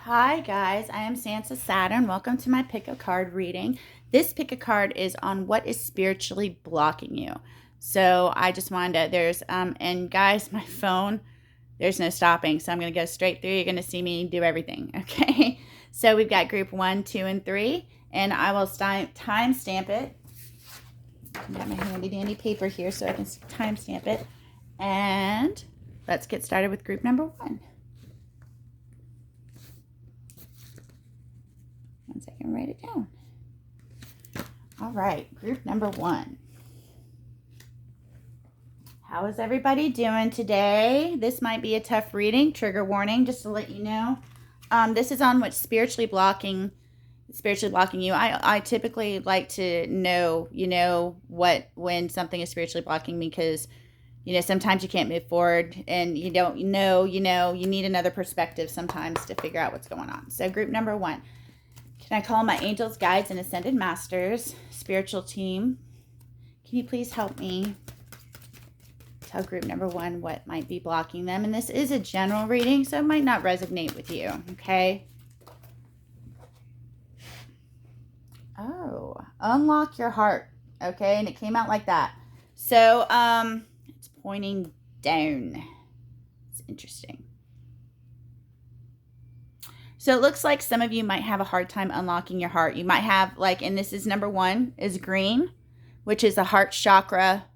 Hi guys, I am Saturn. Welcome to my pick a card reading. This pick a card is on what is spiritually blocking you. So I just wanted to, and guys, my phone, there's no stopping. So I'm going to go straight through. You're going to see me do everything. Okay. So we've got group 1, 2, and 3, and I will time stamp it. I got my handy dandy paper here so I can time stamp it. And let's get started with group number 1. One second, write it down. All right, group number 1. How is everybody doing today? This might be a tough reading. Trigger warning, just to let you know. This is on what's spiritually blocking you. I typically like to know, when something is spiritually blocking me, because sometimes you can't move forward and you don't know, you need another perspective sometimes to figure out what's going on. So group number 1. Can I call my angels, guides, and ascended masters, spiritual team? Can you please help me tell group number 1 what might be blocking them? And this is a general reading, so it might not resonate with you, okay? Oh, unlock your heart, okay? And it came out like that. So, it's pointing down. It's interesting. So it looks like some of you might have a hard time unlocking your heart. You might have and this is number 1 is green, which is a heart chakra,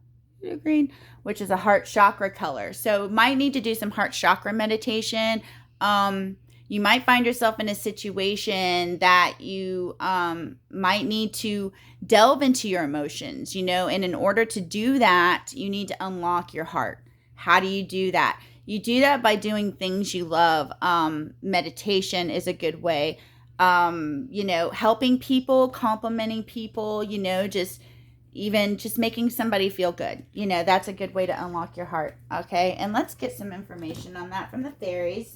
which is a heart chakra color. So might need to do some heart chakra meditation. You might find yourself in a situation that you might need to delve into your emotions, and in order to do that, you need to unlock your heart. How do you do that? You do that by doing things you love. Meditation is a good way. Helping people, complimenting people, just making somebody feel good. That's a good way to unlock your heart. Okay. And let's get some information on that from the fairies.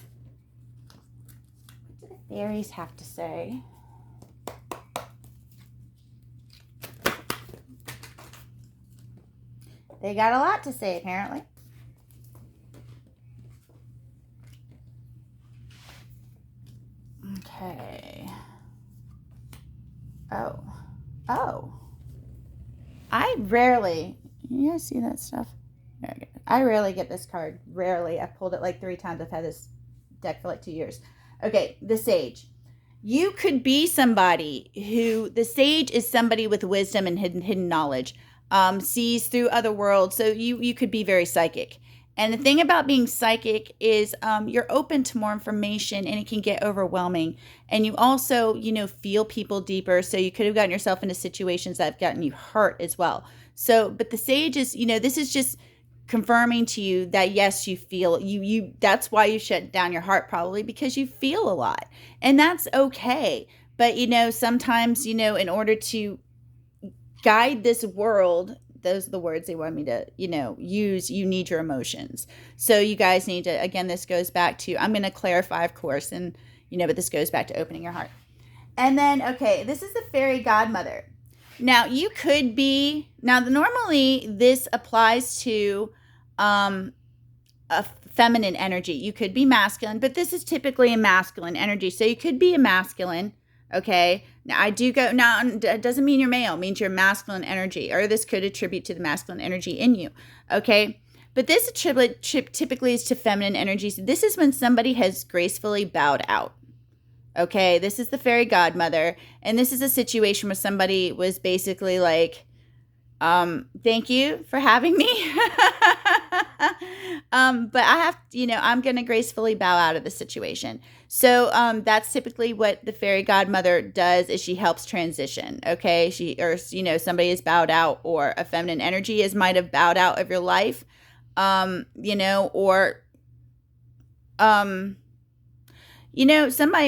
What do the fairies have to say? They got a lot to say, apparently. Okay. Oh. I rarely, you guys see that stuff? Okay. I rarely get this card. Rarely. I've pulled it like 3 times. I've had this deck for like 2 years. Okay, the Sage. You could be somebody the Sage is somebody with wisdom and hidden knowledge, sees through other worlds. So you could be very psychic. And the thing about being psychic is you're open to more information, and it can get overwhelming. And you also, feel people deeper. So you could have gotten yourself into situations that have gotten you hurt as well. So, but the Sage is, this is just confirming to you that yes, you feel that's why you shut down your heart, probably because you feel a lot, and that's okay. But, sometimes, in order to guide this world, those are the words they want me to, use. You need your emotions. So you guys need to, again, this goes back to, I'm going to clarify, of course, and, but this goes back to opening your heart. And then, okay, this is the fairy godmother. Now, you could be, normally this applies to a feminine energy. You could be masculine, but this is typically a masculine energy. So you could be a masculine. Okay. Now it doesn't mean you're male, it means you're masculine energy, or this could attribute to the masculine energy in you. Okay. But this typically is to feminine energies. This is when somebody has gracefully bowed out. Okay. This is the fairy godmother. And this is a situation where somebody was basically like, thank you for having me. But I have, I'm going to gracefully bow out of the situation. So, that's typically what the fairy godmother does, is she helps transition. Okay. Somebody is bowed out, or a feminine energy might have bowed out of your life. Somebody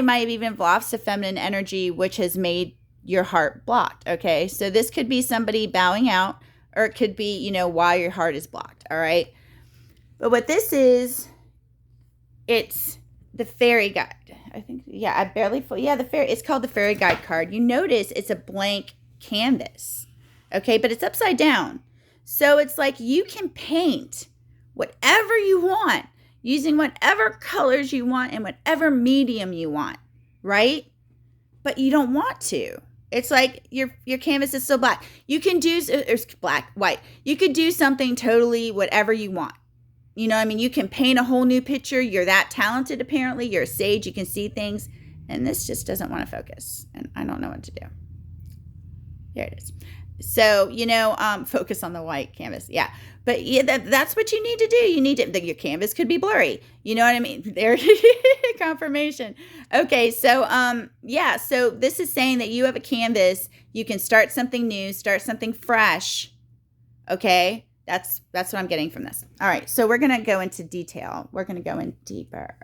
might have even lost a feminine energy, which has made your heart blocked. Okay. So this could be somebody bowing out, or it could be, why your heart is blocked. All right. But what this is, it's the fairy guide. I think, the fairy, it's called the fairy guide card. You notice it's a blank canvas. Okay. But it's upside down. So it's like you can paint whatever you want using whatever colors you want and whatever medium you want. right? But you don't want to. It's like your canvas is so black. You can do, or black, white. You could do something totally whatever you want. You know, I mean, you can paint a whole new picture. You're that talented, apparently. You're a sage. You can see things. And this just doesn't want to focus. And I don't know what to do. There it is. So, focus on the white canvas. Yeah. But yeah, that's what you need to do. You need to, your canvas could be blurry. You know what I mean? There, confirmation. Okay. So, so this is saying that you have a canvas. You can start something new, start something fresh. Okay. That's what I'm getting from this. All right. So we're going to go into detail. We're going to go in deeper.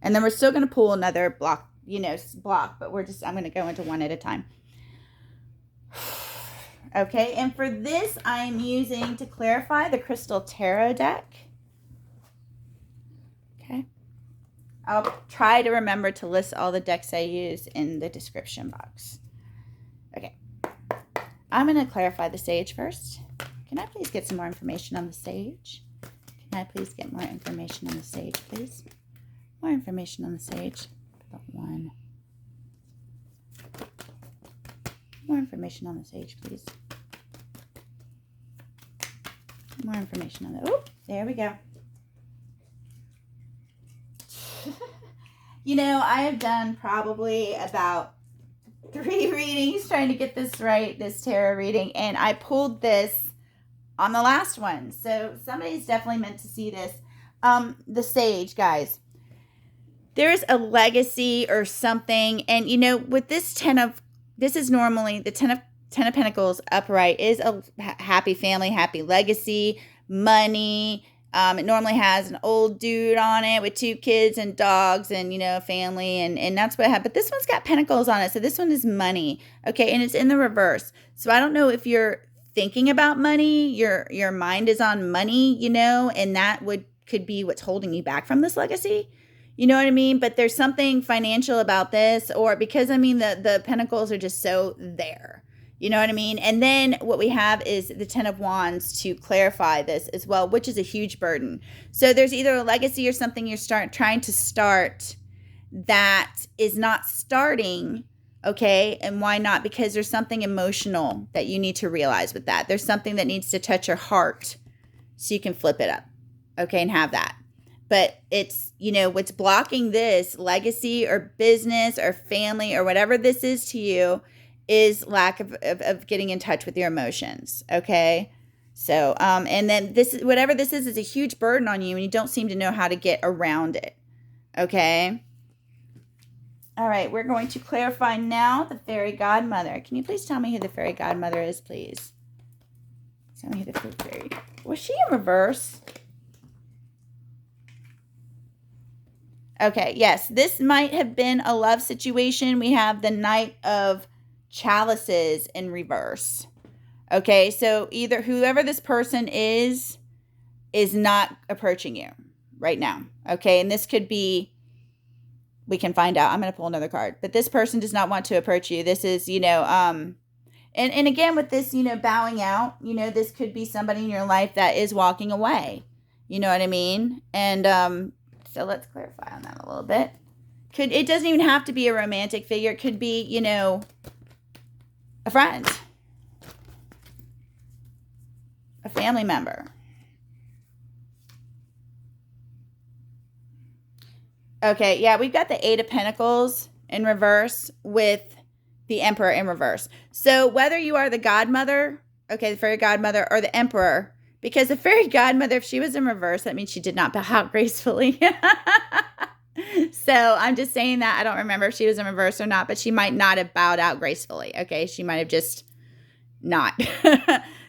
And then we're still going to pull another block, but I'm going to go into one at a time. Okay, and for this, I'm using, to clarify, the Crystal Tarot deck. Okay. I'll try to remember to list all the decks I use in the description box. Okay. I'm going to clarify the sage first. Can I please get some more information on the sage? Can I please get more information on the sage, please? More information on the sage. Put one. More information on the sage, please. More information on the... Oh, there we go. I have done probably about 3 readings trying to get this right, this tarot reading, and I pulled this on the last one. So somebody's definitely meant to see this. The sage, guys. There's a legacy or something, and with this this is normally the 10 of Pentacles upright is a happy family, happy legacy, money. It normally has an old dude on it with 2 kids and dogs and, family. And that's what I have. But this one's got pentacles on it. So this one is money. Okay. And it's in the reverse. So I don't know if you're thinking about money, your mind is on money, and that could be what's holding you back from this legacy. You know what I mean? But there's something financial about this, or because, the pentacles are just so there. You know what I mean? And then what we have is the 10 of Wands to clarify this as well, which is a huge burden. So there's either a legacy or something you're trying to start that is not starting, okay? And why not? Because there's something emotional that you need to realize with that. There's something that needs to touch your heart so you can flip it up, okay, and have that. But it's, what's blocking this legacy or business or family or whatever this is to you is lack of getting in touch with your emotions. Okay. So, and then whatever this is a huge burden on you and you don't seem to know how to get around it. Okay. All right. We're going to clarify now the fairy godmother. Can you please tell me who the fairy godmother is, please? Tell me who the fairy, was she in reverse? Okay. Yes. This might have been a love situation. We have the Knight of Chalices in reverse. Okay, so either whoever this person is not approaching you right now. Okay, and this could be, we can find out. I'm going to pull another card, but this person does not want to approach you. This is, and again with this, bowing out, this could be somebody in your life that is walking away. You know what I mean? And so let's clarify on that a little bit. It doesn't even have to be a romantic figure. It could be, a friend, a family member. Okay, yeah, we've got the 8 of Pentacles in reverse with the Emperor in reverse. So whether you are the godmother, okay, the fairy godmother, or the Emperor, because the fairy godmother, if she was in reverse, that means she did not bow out gracefully. So I'm just saying that. I don't remember if she was in reverse or not, but she might not have bowed out gracefully. Okay. She might have just not.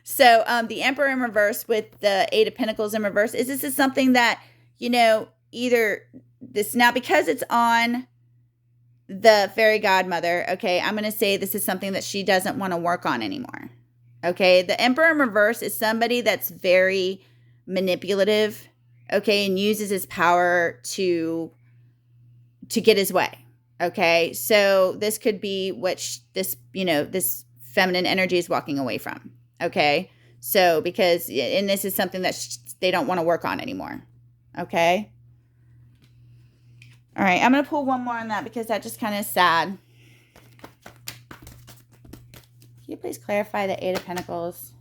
So the Emperor in reverse with the 8 of Pentacles in reverse is this is something that, either this now, because it's on the fairy godmother. Okay. I'm going to say this is something that she doesn't want to work on anymore. Okay. The Emperor in reverse is somebody that's very manipulative. Okay. And uses his power to get his way. Okay. So this could be what this feminine energy is walking away from. Okay. So because, and this is something that they don't want to work on anymore. Okay. All right, I'm going to pull one more on that because that just kind of is sad. Can you please clarify the Eight of Pentacles?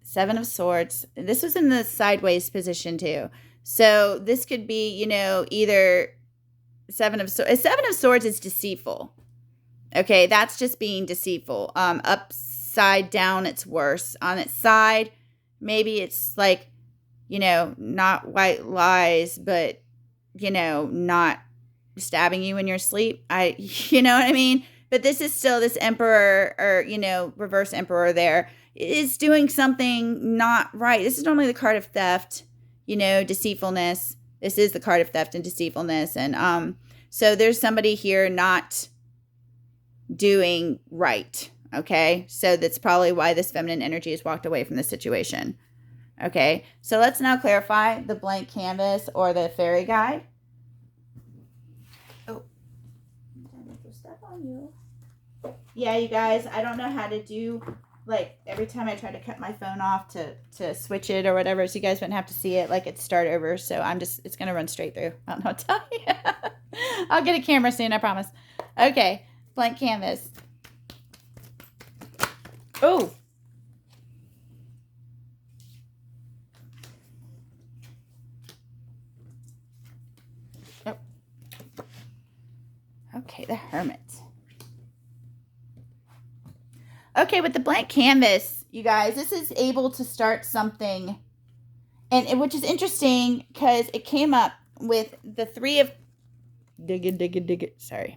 Seven of Swords. This was in the sideways position too. So this could be, you know, either Seven of Swords. Seven of Swords is deceitful. Okay, that's just being deceitful. Upside down, it's worse. On its side, maybe it's like, you know, not white lies, but, you know, not stabbing you in your sleep. You know what I mean? But this is still this emperor, or, you know, reverse emperor there is doing something not right. This is normally the card of theft, you know, deceitfulness. This is the card of theft and deceitfulness. And so there's somebody here not doing right. Okay. So that's probably why this feminine energy has walked away from the situation. Okay. So let's now clarify the blank canvas or the fairy guide. Oh, step on you. Yeah, you guys, I don't know how to do, like, every time I try to cut my phone off to switch it or whatever, so you guys wouldn't have to see it, like, it start over. So it's going to run straight through. I don't know what to tell you. I'll get a camera soon, I promise. Okay. Blank canvas. Oh. Oh. Okay, the Hermit. Okay, with the blank canvas, you guys, this is able to start something, and which is interesting because it came up with the Three of sorry.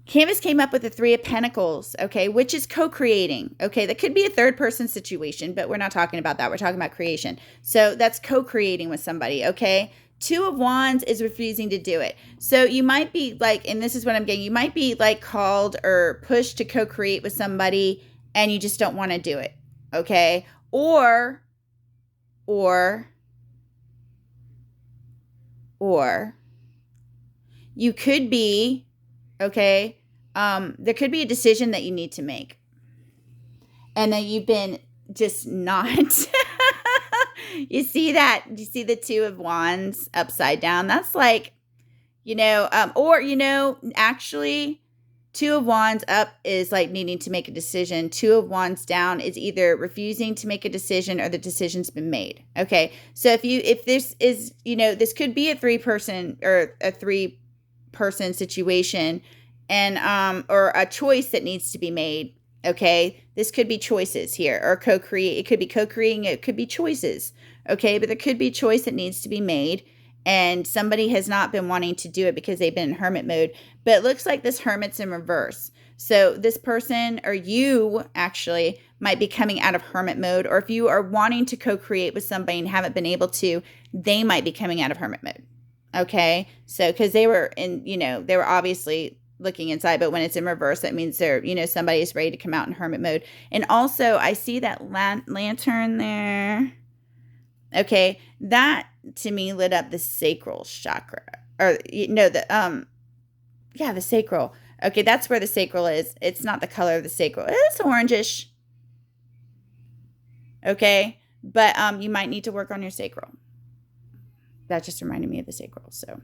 Canvas came up with the Three of Pentacles, okay, which is co-creating, okay? That could be a third-person situation, but we're not talking about that. We're talking about creation. So that's co-creating with somebody, okay? Two of Wands is refusing to do it. So you might be like, and this is what I'm getting, you might be like called or pushed to co-create with somebody and you just don't want to do it, okay? Or you could be, okay, there could be a decision that you need to make and that you've been just not. You see that? You see the Two of Wands upside down? That's like, you know, or, you know, actually Two of Wands up is like needing to make a decision. Two of Wands down is either refusing to make a decision or the decision's been made. Okay. So if this is, you know, this could be a 3-person or a 3-person situation and, or a choice that needs to be made. Okay. This could be choices here or co-create. It could be co-creating. It could be choices. Okay. But there could be a choice that needs to be made. And somebody has not been wanting to do it because they've been in hermit mode. But it looks like this hermit's in reverse. So this person or you actually might be coming out of hermit mode. Or if you are wanting to co-create with somebody and haven't been able to, they might be coming out of hermit mode. Okay. So because they were in, you know, they were obviously looking inside, but when it's in reverse, that means they're, you know, somebody is ready to come out in hermit mode. And also I see that lantern there. Okay. That to me lit up the sacral chakra or, you know, the sacral. Okay. That's where the sacral is. It's not the color of the sacral. It's orangish. Okay. But, you might need to work on your sacral. That just reminded me of the sacral. So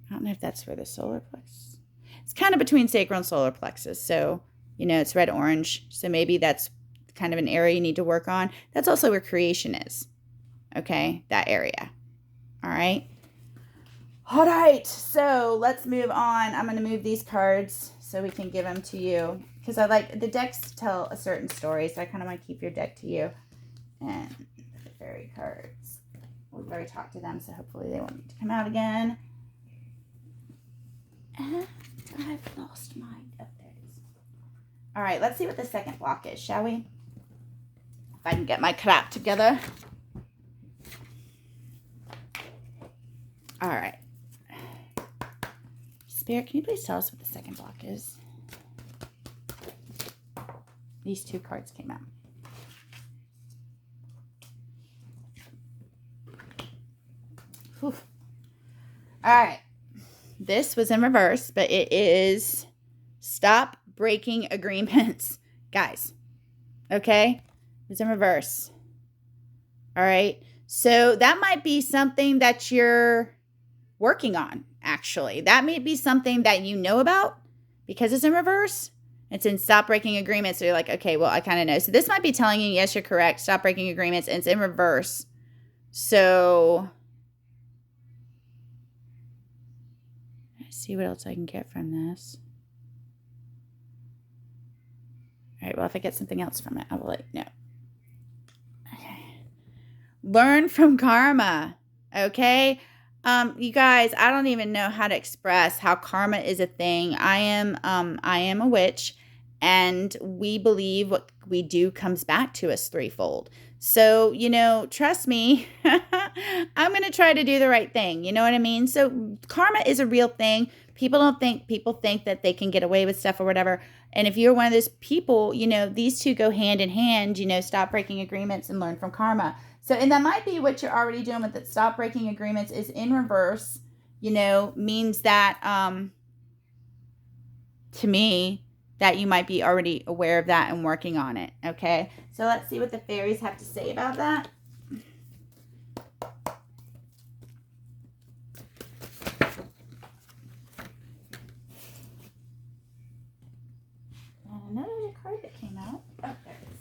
I don't know if that's where the solar plexus. It's kind of between sacral and solar plexus. So, you know, it's red-orange. So maybe that's kind of an area you need to work on. That's also where creation is. Okay, that area. All right. All right. So let's move on. I'm going to move these cards so we can give them to you. Because I like, the decks tell a certain story. So I kind of want to keep your deck to you. And the fairy cards. We've already talked to them. So hopefully they won't need to come out again. And I've lost mine. Oh, there it is. All right, let's see what the second block is, shall we? If I can get my crap together. All right. Spirit, can you please tell us what the second block is? These two cards came out. Whew. All right. This was in reverse, but it is stop breaking agreements. Guys, okay? It's in reverse. All right. So that might be something that you're working on, actually. That may be something that you know about because it's in reverse. It's in stop breaking agreements. So you're like, okay, well, I kind of know. So this might be telling you, yes, you're correct. Stop breaking agreements. And it's in reverse. So let's see what else I can get from this. All right. Well, if I get something else from it, I will let you know. Okay. Learn from karma. Okay. You guys, I don't even know how to express how karma is a thing. I am a witch, and we believe what we do comes back to us threefold. So, trust me, I'm going to try to do the right thing. You know what I mean? So karma is a real thing. People think that they can get away with stuff or whatever. And if you're one of those people, these two go hand in hand, stop breaking agreements and learn from karma. So, and that might be what you're already doing with it. Stop breaking agreements is in reverse, means that, to me, that you might be already aware of that and working on it. Okay. So let's see what the fairies have to say about that. And another card that came out. Oh, there it is.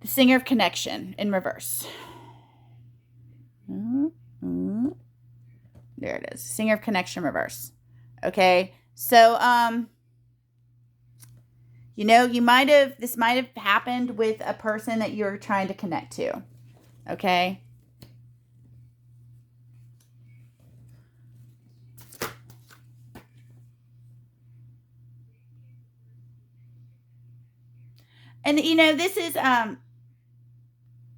The Singer of Connection in reverse. There it is. Singer of Connection reverse. Okay. So, this might have happened with a person that you're trying to connect to. Okay. And this is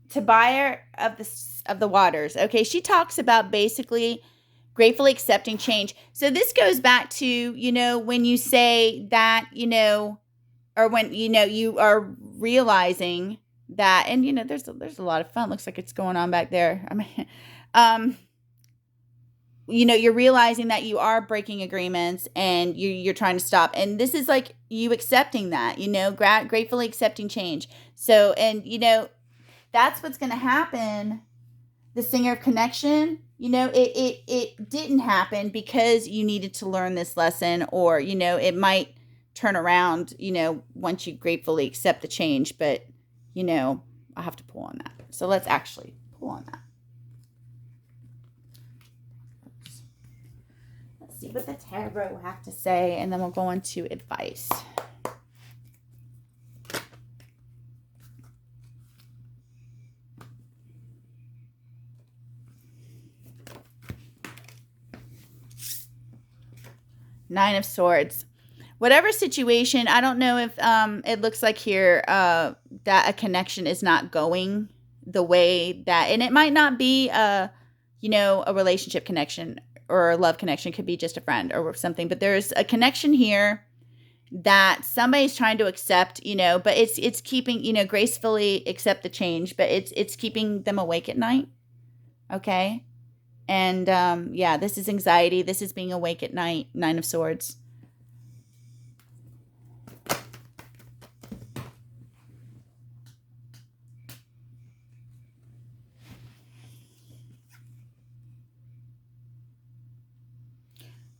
Tobiah of the Waters. Okay, she talks about basically gratefully accepting change. So this goes back to when you say that or when you are realizing that, and there's a lot of fun. Looks like it's going on back there. I mean, you're realizing that you are breaking agreements and you're trying to stop. And this is like you accepting that, gratefully accepting change. So, and, that's what's going to happen. The Singer of Connection, it didn't happen because you needed to learn this lesson, or, it might turn around, once you gratefully accept the change. But, I'll have to pull on that. So let's actually pull on that. See what the tarot have to say, and then we'll go into advice. Nine of Swords. Whatever situation, I don't know if it looks like here that a connection is not going the way that, and it might not be a relationship connection or a love connection. Could be just a friend or something, but there's a connection here that somebody's trying to accept, but it's keeping, gracefully accept the change, but it's keeping them awake at night. Okay. And this is anxiety. This is being awake at night. Nine of Swords.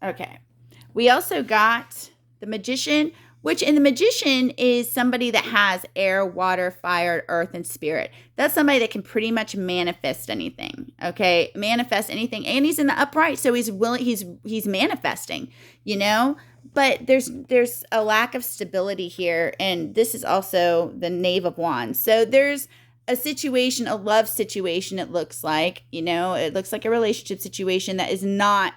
Okay. We also got the Magician, which in the Magician is somebody that has air, water, fire, earth, and spirit. That's somebody that can pretty much manifest anything. Okay. Manifest anything. And he's in the upright. So he's willing, he's manifesting, but there's a lack of stability here. And this is also the Knave of Wands. So there's a situation, a love situation. It looks like, it looks like a relationship situation that is not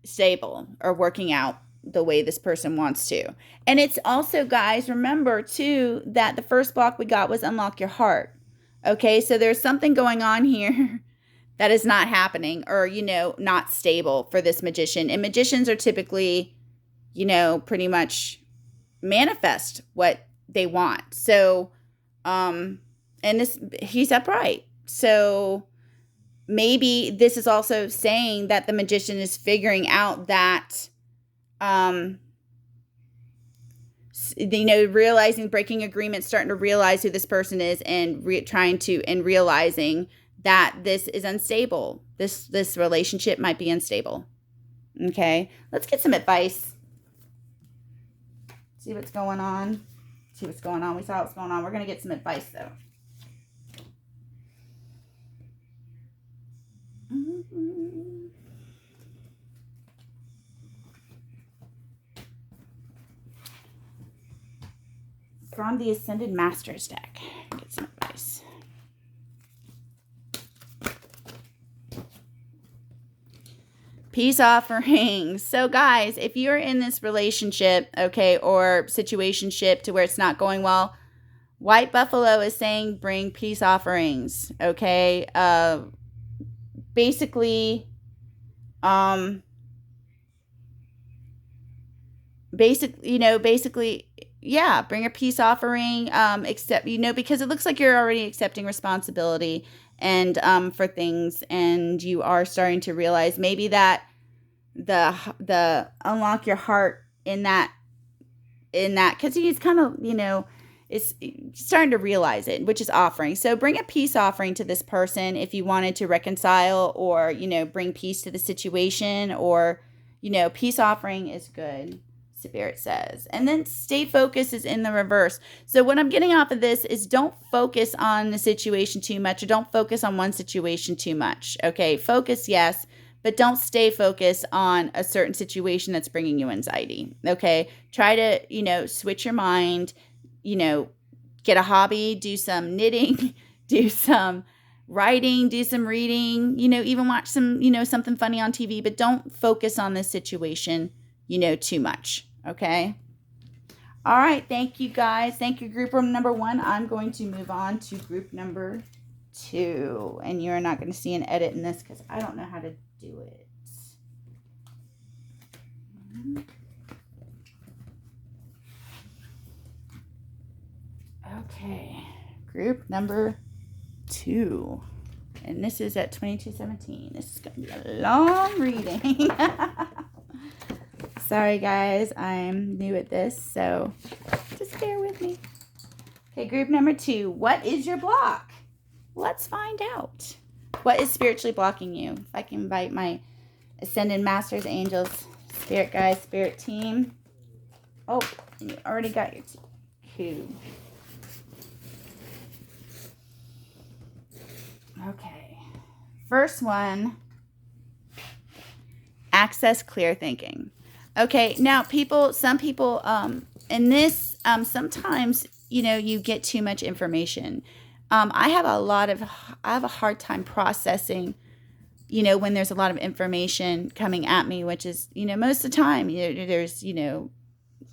stable or working out the way this person wants to. And it's also, guys, remember too that the first block we got was unlock your heart. Okay, so there's something going on here that is not happening, or not stable for this Magician. And magicians are typically pretty much manifest what they want. So and he's upright. So maybe this is also saying that the Magician is figuring out that realizing, breaking agreements, starting to realize who this person is, and realizing that this is unstable. This relationship might be unstable. Okay, let's get some advice. See what's going on. We saw what's going on. We're going to get some advice, though. From the Ascended Masters deck. Get some advice. Peace offerings. So guys, if you're in this relationship, okay, or situationship to where it's not going well, White Buffalo is saying bring peace offerings, okay? Basically, yeah, bring a peace offering, accept, because it looks like you're already accepting responsibility and for things, and you are starting to realize maybe that the unlock your heart in that, because he's kind of, is starting to realize it, which is offering. So bring a peace offering to this person if you wanted to reconcile or, bring peace to the situation, or, peace offering is good, Spirit says. And then stay focused is in the reverse. So what I'm getting off of this is don't focus on the situation too much, or don't focus on one situation too much. Okay, focus, yes, but don't stay focused on a certain situation that's bringing you anxiety. Okay, try to, switch your mind, get a hobby, do some knitting, do some writing, do some reading, even watch some, something funny on TV, but don't focus on this situation, too much. Okay. All right. Thank you, guys. Thank you, group number 1. I'm going to move on to group number 2. And you're not going to see an edit in this because I don't know how to do it. Okay. Group number 2. And this is at 2217. This is going to be a long reading. Sorry, guys. I'm new at this, so just bear with me. Okay, group number 2. What is your block? Let's find out. What is spiritually blocking you? If I can invite my Ascended Masters, Angels, Spirit Guides, Spirit Team. Oh, you already got your cube. Okay. First one, access clear thinking. Okay, now some people, in this, sometimes, you get too much information. I have a hard time processing, when there's a lot of information coming at me, which is, most of the time, there's,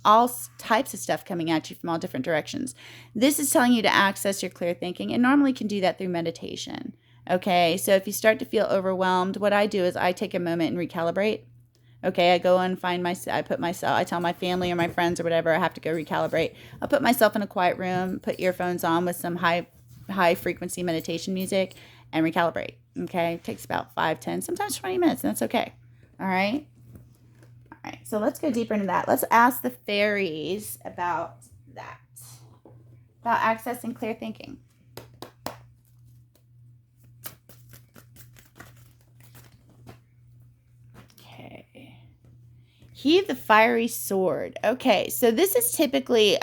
all types of stuff coming at you from all different directions. This is telling you to access your clear thinking, and normally can do that through meditation. Okay, so if you start to feel overwhelmed, what I do is I take a moment and recalibrate. Okay, I go and I tell my family or my friends or whatever, I have to go recalibrate. I'll put myself in a quiet room, put earphones on with some high frequency meditation music, and recalibrate. Okay, it takes about 5, 10, sometimes 20 minutes, and that's okay. All right. All right, so let's go deeper into that. Let's ask the fairies about that, about accessing clear thinking. Heave the fiery sword. Okay, so this is typically,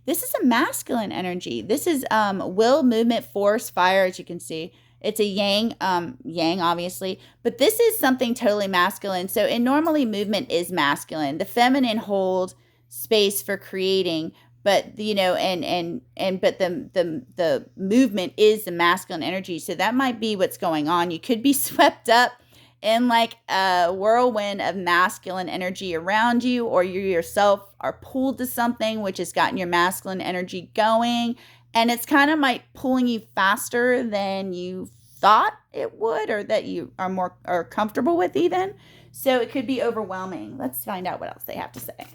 this is a masculine energy. This is will, movement, force, fire, as you can see. It's a yang, obviously, but this is something totally masculine. So, and normally movement is masculine. The feminine hold space for creating, but but the movement is the masculine energy. So that might be what's going on. You could be swept up in like a whirlwind of masculine energy around you, or you yourself are pulled to something which has gotten your masculine energy going, and it's kind of like pulling you faster than you thought it would, or that you are comfortable with even. So it could be overwhelming. Let's find out what else they have to say.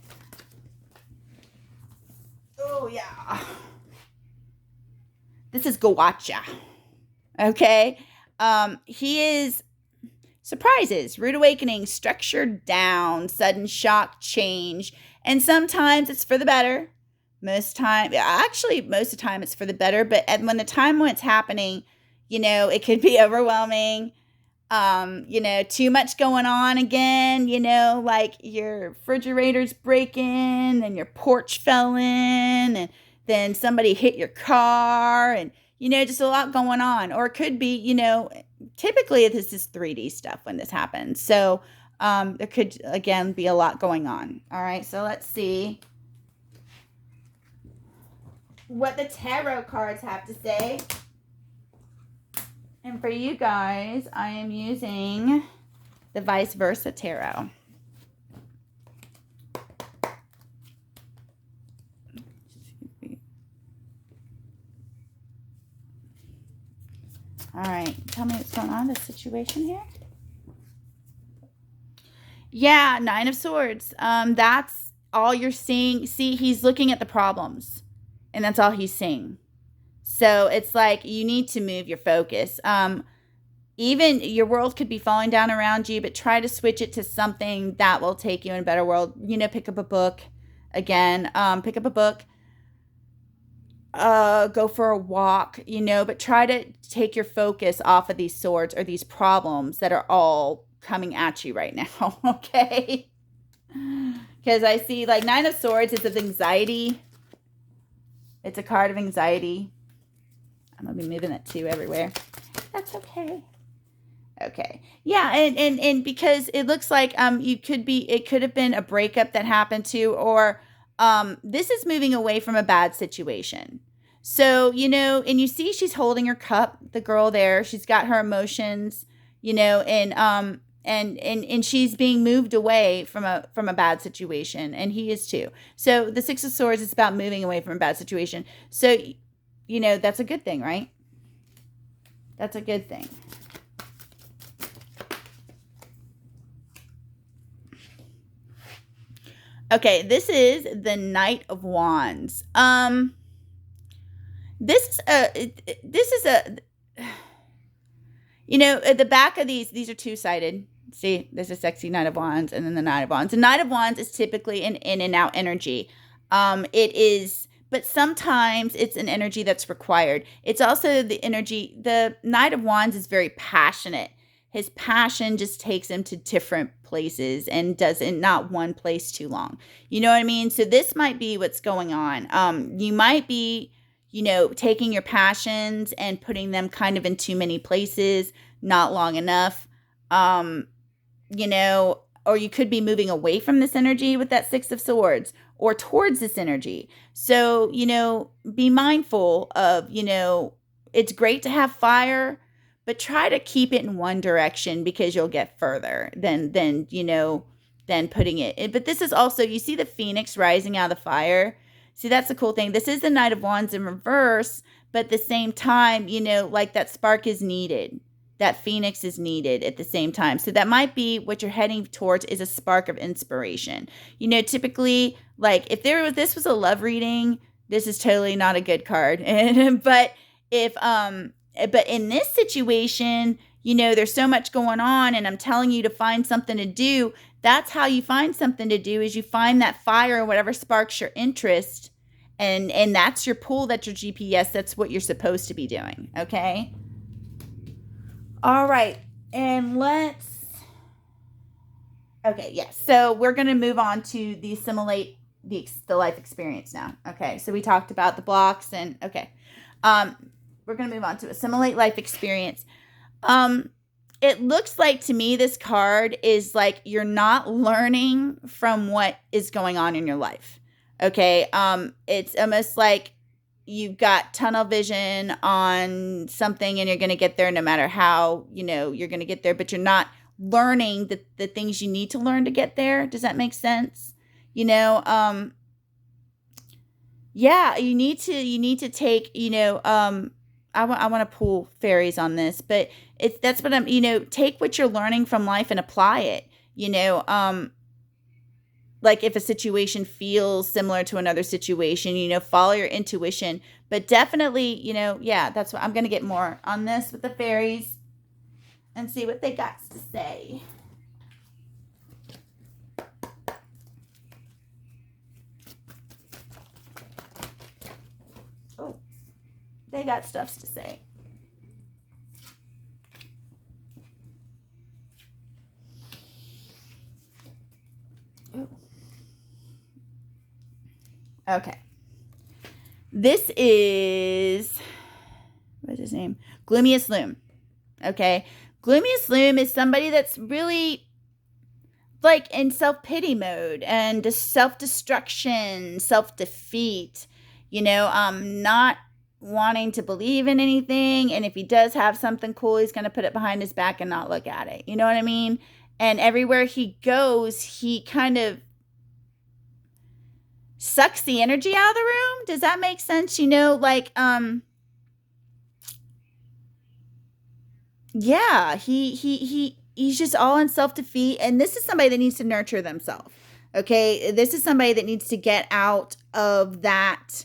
Oh yeah. This is Gawacha. Okay. He is surprises, rude awakening, structured down, sudden shock, change. And sometimes it's for the better. most time, actually most of the time it's for the better, but when it's happening, it could be overwhelming. Too much going on again, like your refrigerator's breaking and your porch fell in and then somebody hit your car and, just a lot going on. Or it could be, typically this is 3D stuff when this happens. So there could, again, be a lot going on. All right, so let's see what the tarot cards have to say. And for you guys, I am using the Vice Versa Tarot. All right, tell me what's going on, the situation here. Yeah, Nine of Swords. That's all you're seeing. See, he's looking at the problems, and that's all he's seeing. So it's like you need to move your focus. Even your world could be falling down around you, but try to switch it to something that will take you in a better world. Pick up a book again. Pick up a book. Go for a walk, but try to take your focus off of these swords or these problems that are all coming at you right now. Okay. Because I see like Nine of Swords is of anxiety. It's a card of anxiety. I'm going to be moving it too everywhere. That's okay. Okay. Yeah. And because it looks like, it could have been a breakup that happened to, or, this is moving away from a bad situation. So, and you see, she's holding her cup, the girl there, she's got her emotions, and she's being moved away from a bad situation, and he is too. So the Six of Swords is about moving away from a bad situation. So, that's a good thing, right? That's a good thing. Okay, this is the Knight of Wands. This is at the back of these are two-sided. See, there's a sexy Knight of Wands and then the Knight of Wands. The Knight of Wands is typically an in and out energy. It is, but sometimes it's an energy that's required. It's also the energy, the Knight of Wands is very passionate. His passion just takes him to different places and doesn't not one place too long. You know what I mean? So this might be what's going on. You might be, taking your passions and putting them kind of in too many places, not long enough. Or you could be moving away from this energy with that Six of Swords or towards this energy. So, be mindful of, it's great to have fire, but try to keep it in one direction because you'll get further than putting it in. But this is also, you see the phoenix rising out of the fire. See, that's the cool thing. This is the Knight of Wands in reverse, but at the same time, like that spark is needed. That phoenix is needed at the same time. So that might be what you're heading towards is a spark of inspiration. Typically, like if this was a love reading, this is totally not a good card. But but in this situation, there's so much going on and I'm telling you to find something to do. That's how you find something to do is you find that fire or whatever sparks your interest. And that's your pull, that's your GPS. That's what you're supposed to be doing. Okay. All right. And okay. Yes. So we're going to move on to the assimilate the life experience now. Okay. So we talked about the blocks and okay. We're going to move on to assimilate life experience. It looks like to me this card is like you're not learning from what is going on in your life. Okay. It's almost like you've got tunnel vision on something and you're going to get there no matter how, you're going to get there, but you're not learning the things you need to learn to get there. Does that make sense? Yeah, you need to take, I want to pull fairies on this, but that's what I'm, take what you're learning from life and apply it, like if a situation feels similar to another situation, follow your intuition, but definitely, yeah, that's what I'm going to get more on this with the fairies and see what they got to say. They got stuff to say. Ooh. Okay. This is, what's his name? Gloomiest Loom. Okay. Gloomiest Loom is somebody that's really like in self-pity mode and self-destruction, self-defeat, not wanting to believe in anything. And if he does have something cool, he's going to put it behind his back and not look at it. You know what I mean? And everywhere he goes, he kind of sucks the energy out of the room. Does that make sense? Yeah, he's just all in self-defeat, and this is somebody that needs to nurture themselves. Okay, this is somebody that needs to get out of that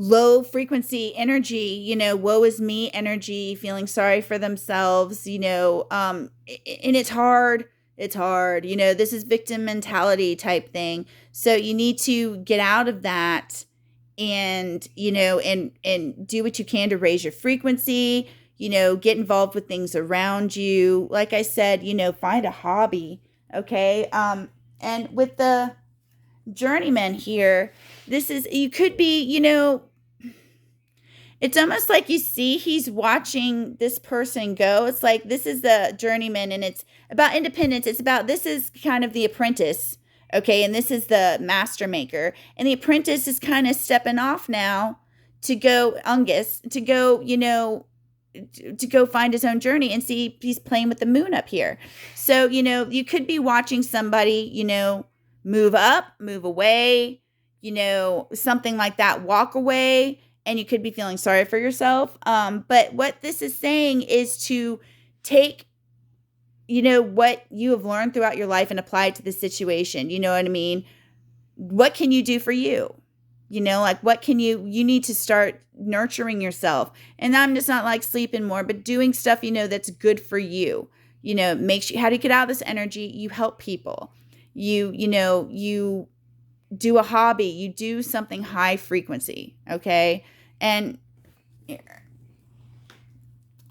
low frequency energy, woe is me energy, feeling sorry for themselves, and it's hard. It's hard. This is victim mentality type thing. So you need to get out of that and, and do what you can to raise your frequency, get involved with things around you. Like I said, find a hobby. Okay. And with the journeyman here, you could be, it's almost like you see he's watching this person go. It's like this is the journeyman and it's about independence. It's about this is kind of the apprentice, okay? And this is the master maker. And the apprentice is kind of stepping off now to go to go, to go find his own journey and see he's playing with the moon up here. So, you could be watching somebody, move up, move away, something like that, walk away. And you could be feeling sorry for yourself. But what this is saying is to take, what you have learned throughout your life and apply it to the situation. You know what I mean? What can you do for you? What can you need to start nurturing yourself. And I'm just not like sleeping more, but doing stuff, that's good for you. Makes you, how do you get out of this energy? You help people. You do a hobby, you do something high frequency. Okay. And here,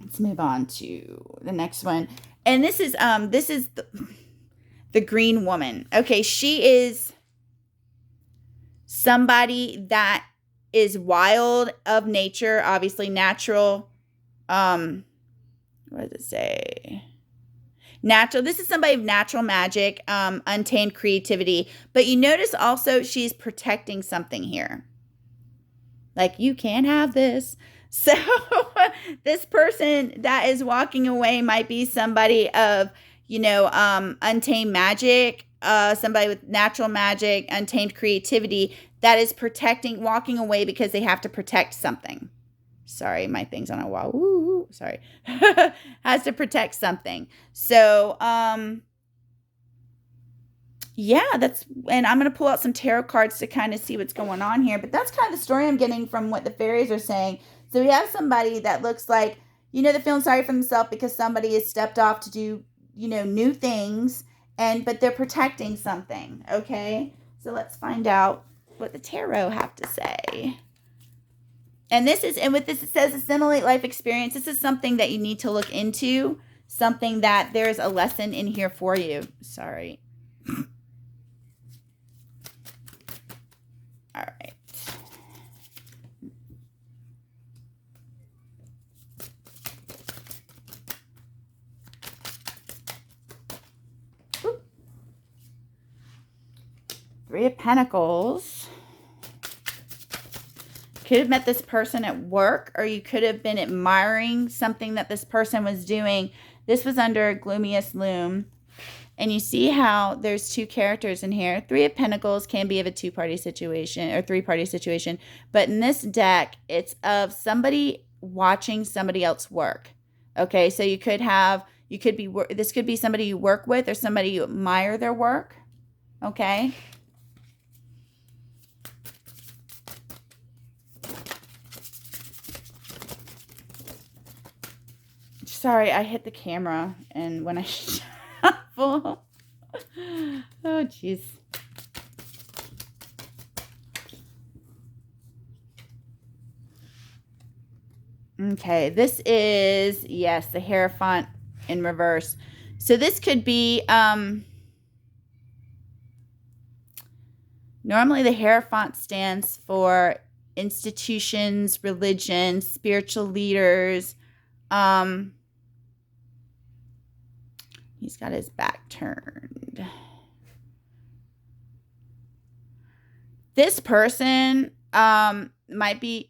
let's move on to the next one. And this is the green woman. Okay, she is somebody that is wild of nature, obviously natural. What does it say? Natural. This is somebody of natural magic, untamed creativity. But you notice also she's protecting something here. Like, you can't have this. So this person that is walking away might be somebody of, untamed magic, somebody with natural magic, untamed creativity that is walking away because they have to protect something. Sorry, my thing's on a wall. Ooh, sorry. Has to protect something. So, yeah, and I'm going to pull out some tarot cards to kind of see what's going on here. But that's kind of the story I'm getting from what the fairies are saying. So we have somebody that looks like, they're feeling sorry for themselves because somebody has stepped off to do, new things. But they're protecting something. Okay. So let's find out what the tarot have to say. And with this, it says assimilate life experience. This is something that you need to look into. Something that there's a lesson in here for you. Sorry. All right. Oop. Three of Pentacles. Could have met this person at work, or you could have been admiring something that this person was doing. This was under Gloomiest Loom. And you see how there's two characters in here. Three of Pentacles can be of a two-party situation or three-party situation. But in this deck, it's of somebody watching somebody else work. Okay, so this could be somebody you work with or somebody you admire their work. Okay. Sorry, I hit the camera and when I shuffle. Oh, jeez. Okay, this is, yes, the Hierophant in reverse. So this could be, normally the Hierophant stands for institutions, religion, spiritual leaders. He's got his back turned. This person might be...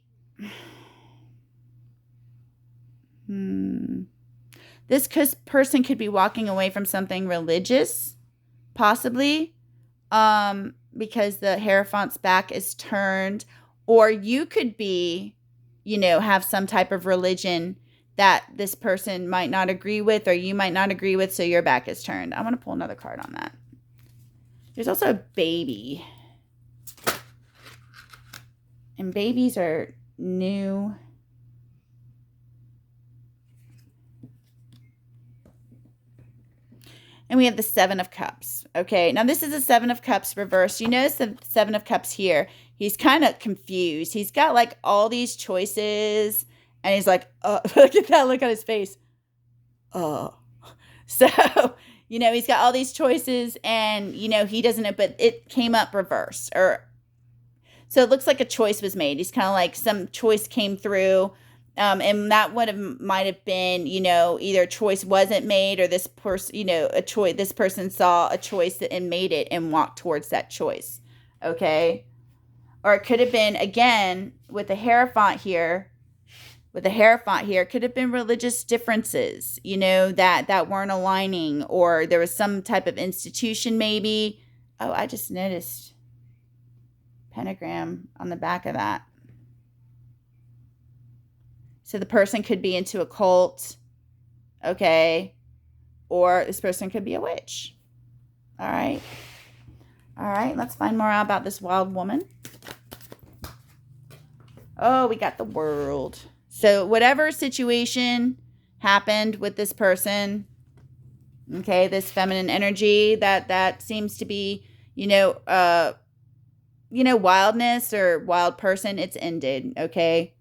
This person could be walking away from something religious, possibly, because the Hierophant's back is turned. Or you could be, have some type of religion that this person might not agree with, or you might not agree with, so your back is turned. I'm going to pull another card on that. There's also a baby. And babies are new. And we have the Seven of Cups. Okay, now this is the Seven of Cups reversed. You notice the Seven of Cups here. He's kind of confused. He's got like all these choices. And he's like, look at that look on his face. So, he's got all these choices. And, he doesn't know. But it came up reversed. So it looks like a choice was made. He's kind of like some choice came through. And that might have been, either a choice wasn't made, or this person, this person saw a choice and made it and walked towards that choice. Okay. Or it could have been, again, with the Hierophant here, could have been religious differences, that weren't aligning, or there was some type of institution maybe. Oh, I just noticed pentagram on the back of that. So the person could be into a cult, okay, or this person could be a witch. All right, let's find more out about this wild woman. Oh, we got the World. So whatever situation happened with this person, okay, this feminine energy, that seems to be, wildness or wild person, it's ended, okay?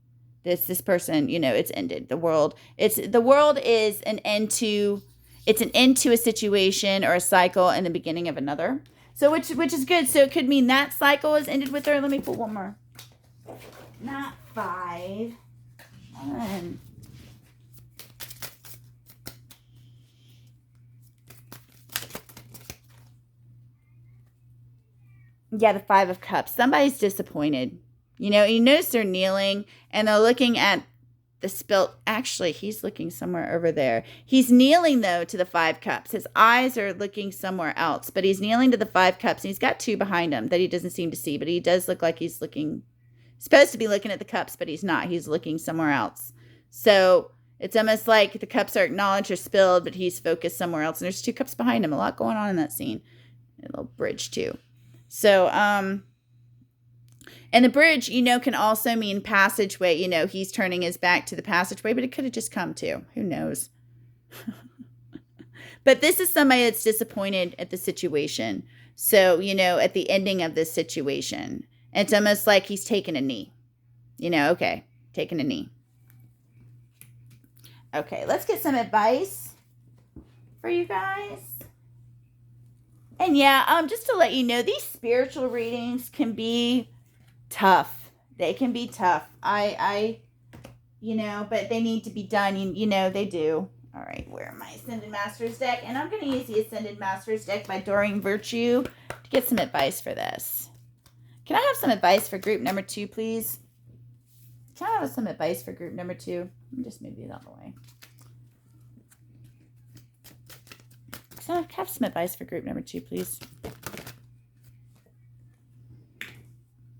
This person, it's ended. The world is an end to a situation or a cycle and the beginning of another. So which is good. So it could mean that cycle is ended with her. Let me pull one more. Not 5. 1. Yeah, the 5 of Cups. Somebody's disappointed. You notice they're kneeling and they're looking at the spilt. Actually, he's looking somewhere over there. He's kneeling, though, to the 5 Cups. His eyes are looking somewhere else, but he's kneeling to the 5 Cups. And he's got 2 behind him that he doesn't seem to see, but he does look like he's supposed to be looking at the cups, but he's not. He's looking somewhere else. So it's almost like the cups are acknowledged or spilled, but he's focused somewhere else. And there's 2 cups behind him. A lot going on in that scene. A little bridge, too. So, and the bridge, can also mean passageway. He's turning his back to the passageway, but it could have just come too. Who knows? But this is somebody that's disappointed at the situation. So, at the ending of this situation, it's almost like he's taking a knee. Okay, taking a knee. Okay, let's get some advice for you guys. And yeah, just to let you know, these spiritual readings can be tough. They can be tough. But they need to be done. They do. All right, where am I? Ascended Masters deck. And I'm going to use the Ascended Masters deck by Doreen Virtue to get some advice for this. Can I have some advice for group number 2, please? Can I have some advice for group number 2? Let me just move these out of the way. Can I have some advice for group number 2, please?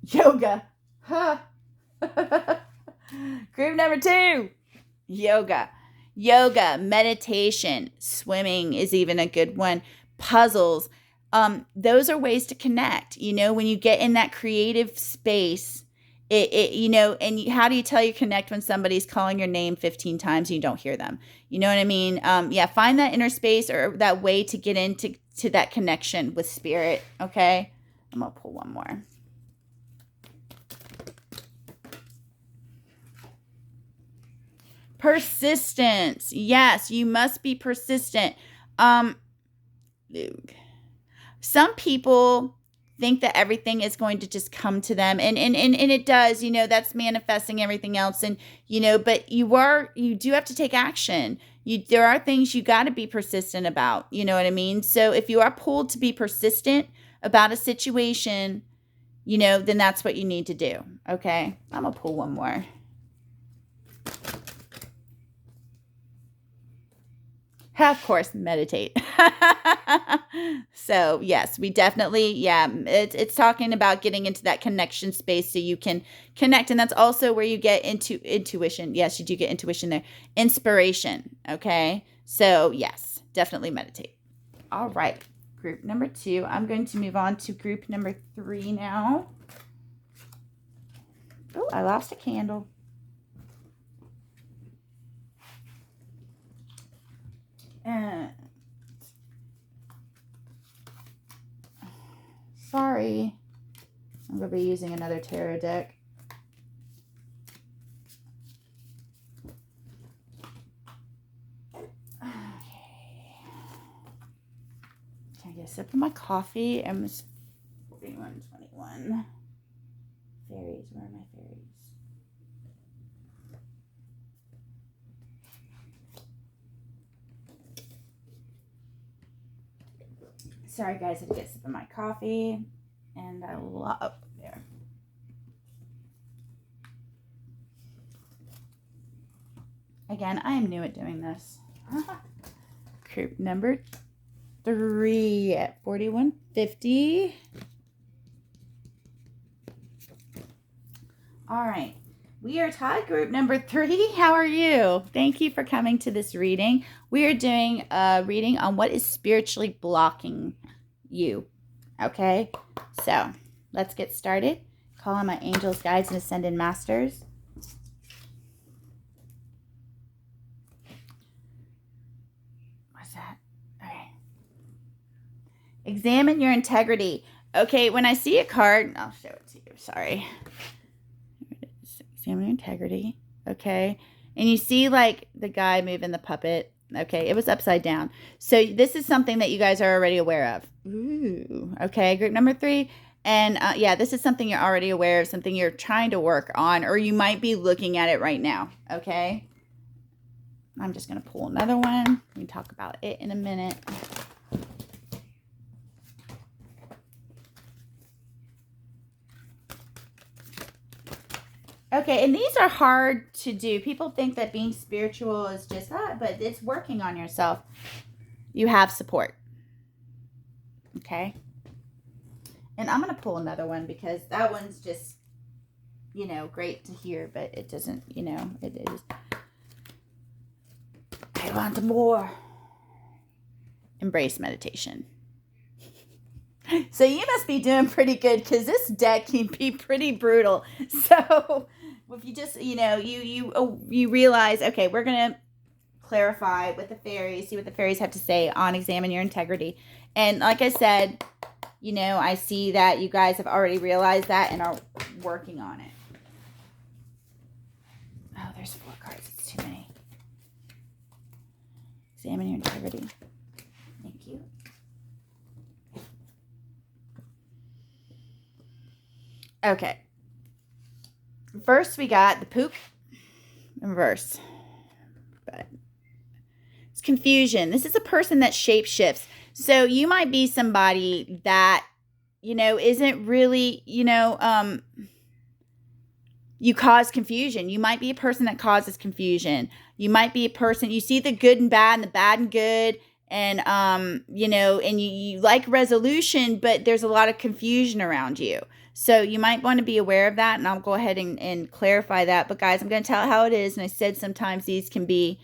Yoga. Huh. Group number 2. Yoga. Meditation. Swimming is even a good one. Puzzles. Those are ways to connect. When you get in that creative space, and how do you tell you connect when somebody's calling your name 15 times and you don't hear them? You know what I mean? Find that inner space or that way to get into that connection with spirit. Okay. I'm going to pull one more. Persistence. Yes, you must be persistent. Some people think that everything is going to just come to them, and it does, that's manifesting everything else. And but you do have to take action. There are things you got to be persistent about, you know what I mean? So if you are pulled to be persistent about a situation, then that's what you need to do. Okay, I'm gonna pull one more. Of course, meditate. So yes, we definitely, it's talking about getting into that connection space so you can connect. And that's also where you get into intuition. Yes, you do get intuition there. Inspiration. Okay. So yes, definitely meditate. All right. Group number 2. I'm going to move on to group number 3 now. Oh, I lost a candle. Sorry. I'm going to be using another tarot deck. Okay. Can I get a sip of my coffee? I'm 4121. Fairies. Where are my fairies? Sorry, guys. I had to get a sip of my coffee. And I love... there. Again, I am new at doing this. Group number 3 at 4150. All right. We are tied group number 3. How are you? Thank you for coming to this reading. We are doing a reading on what is spiritually blocking you. Okay? So, let's get started. Call on my angels, guides, and ascended masters. What's that? Okay. Examine your integrity. Okay, when I see a card, I'll show it to you. Sorry. Examine your integrity. Okay. And you see like the guy moving the puppet. Okay. It was upside down. So this is something that you guys are already aware of. Ooh. Okay. Group number 3. And this is something you're already aware of, something you're trying to work on, or you might be looking at it right now. Okay. I'm just going to pull another one. We can talk about it in a minute. Okay, and these are hard to do. People think that being spiritual is just that, but it's working on yourself. You have support. Okay? And I'm going to pull another one because that one's just, great to hear, but it doesn't, it is. I want more. Embrace meditation. So you must be doing pretty good because this deck can be pretty brutal. So if you just, you realize, okay, we're going to clarify with the fairies, see what the fairies have to say on examine your integrity. And like I said, I see that you guys have already realized that and are working on it. Oh, there's 4 cards. It's too many. Examine your integrity. Thank you. Okay. First, we got the poop in reverse. But it's confusion. This is a person that shapeshifts. So you might be somebody that, isn't really, you cause confusion. You might be a person that causes confusion. You might be a person, you see the good and bad and the bad and good. And, and you like resolution, but there's a lot of confusion around you. So you might want to be aware of that, and I'll go ahead and clarify that. But guys, I'm going to tell how it is. And I said sometimes these can be,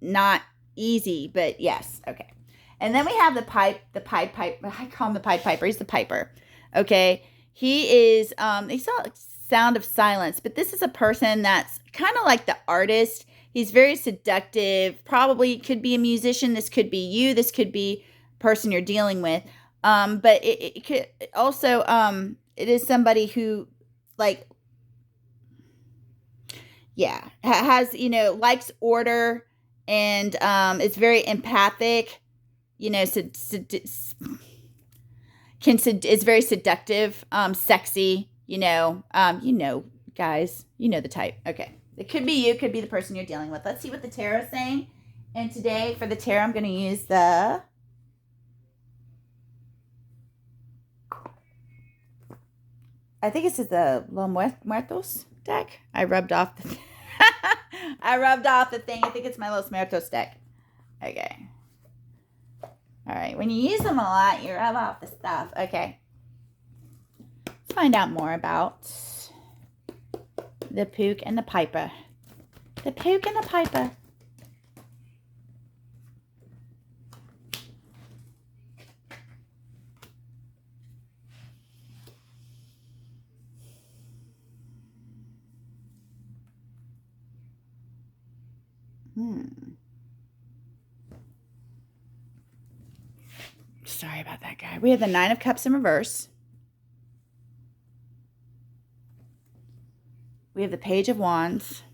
not easy, but yes. Okay. And then we have the pipe. I call him the Pied Piper. He's the piper. Okay. He is, he's a sound of silence, but this is a person that's kind of like the artist. He's very seductive. Probably could be a musician. This could be you. This could be a person you're dealing with. But it could also, it is somebody who, like, Yeah, has, likes order, and is very empathic, is very seductive, sexy, guys, the type. Okay. It could be you, could be the person you're dealing with. Let's see what the tarot is saying. And today for the tarot, I'm going to use the I think this is the Los Muertos deck. I rubbed off the thing. I think it's my Los Muertos deck. Okay. All right. When you use them a lot, you rub off the stuff. Okay. Let's find out more about the Pook and the Piper. The Pook and the Piper. Sorry about that, guy. We have the Nine of Cups in reverse. We have the Page of Wands.